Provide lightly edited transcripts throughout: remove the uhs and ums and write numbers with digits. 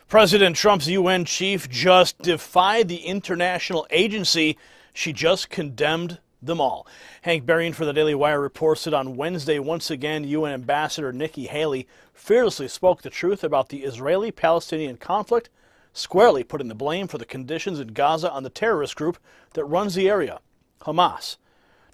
President Trump's UN chief just defied the international agency. She just condemned them all. Hank Berrien for the Daily Wire reports that on Wednesday, once again, UN Ambassador Nikki Haley fearlessly spoke the truth about the Israeli-Palestinian conflict, squarely putting the blame for the conditions in Gaza on the terrorist group that runs the area, Hamas.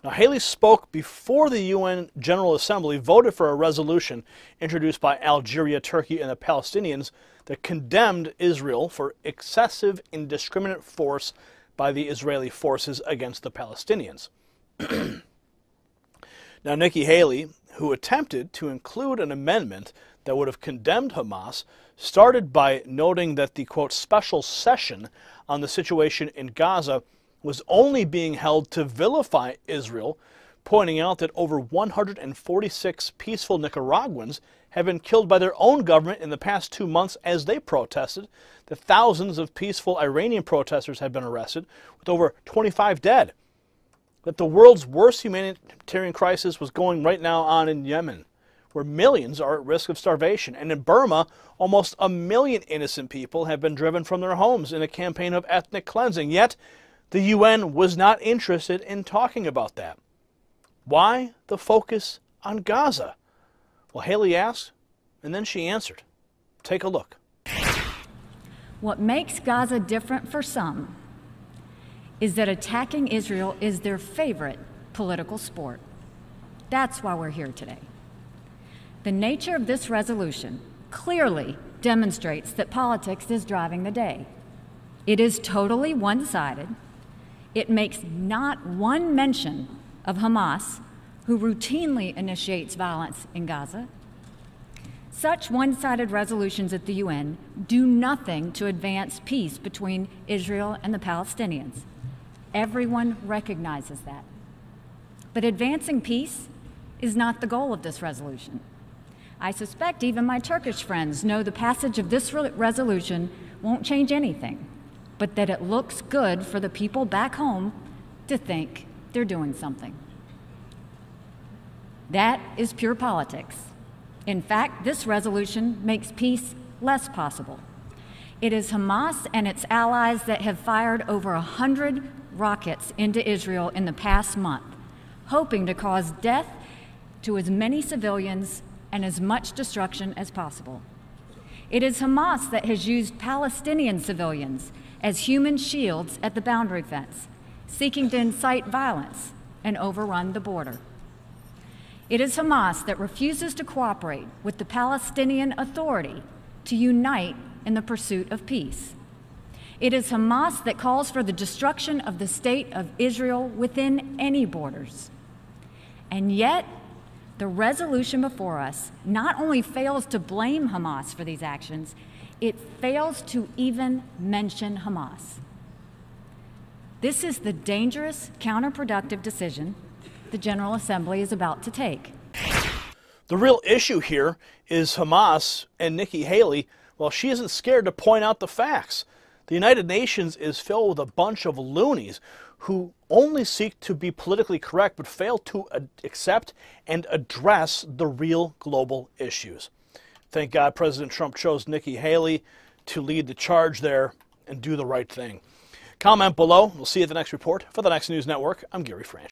Now, Haley spoke before the UN General Assembly voted for a resolution introduced by Algeria, Turkey, and the Palestinians that condemned Israel for excessive, indiscriminate force by the Israeli forces against the Palestinians. Now, Nikki Haley, who attempted to include an amendment that would have condemned Hamas, started by noting that the, quote, special session on the situation in Gaza was only being held to vilify Israel, pointing out that over 146 peaceful Nicaraguans have been killed by their own government in the past 2 months as they protested, that thousands of peaceful Iranian protesters have been arrested, with over 25 dead, that the world's worst humanitarian crisis was going right now on in Yemen, where millions are at risk of starvation, and in Burma, almost 1 million innocent people have been driven from their homes in a campaign of ethnic cleansing, yet the UN was not interested in talking about that. Why the focus on Gaza? Well, Haley asked, and then she answered. Take a look. What makes Gaza different for some is that attacking Israel is their favorite political sport. That's why we're here today. The nature of this resolution clearly demonstrates that politics is driving the day. It is totally one-sided. It makes not one mention of Hamas, who routinely initiates violence in Gaza. Such one-sided resolutions at the UN do nothing to advance peace between Israel and the Palestinians. Everyone recognizes that. But advancing peace is not the goal of this resolution. I suspect even my Turkish friends know the passage of this resolution won't change anything, but that it looks good for the people back home to think they're doing something. That is pure politics. In fact, this resolution makes peace less possible. It is Hamas and its allies that have fired over 100 rockets into Israel in the past month, hoping to cause death to as many civilians and as much destruction as possible. It is Hamas that has used Palestinian civilians as human shields at the boundary fence, seeking to incite violence and overrun the border. It is Hamas that refuses to cooperate with the Palestinian Authority to unite in the pursuit of peace. It is Hamas that calls for the destruction of the state of Israel within any borders. And yet, the resolution before us not only fails to blame Hamas for these actions, it fails to even mention Hamas. This is the dangerous, counterproductive decision the General Assembly is about to take. The real issue here is Hamas and Nikki Haley. Well, she isn't scared to point out the facts. The United Nations is filled with a bunch of loonies who only seek to be politically correct but fail to accept and address the real global issues. Thank God President Trump chose Nikki Haley to lead the charge there and do the right thing. Comment below. We'll see you at the next report. For the Next News Network, I'm Gary Franch.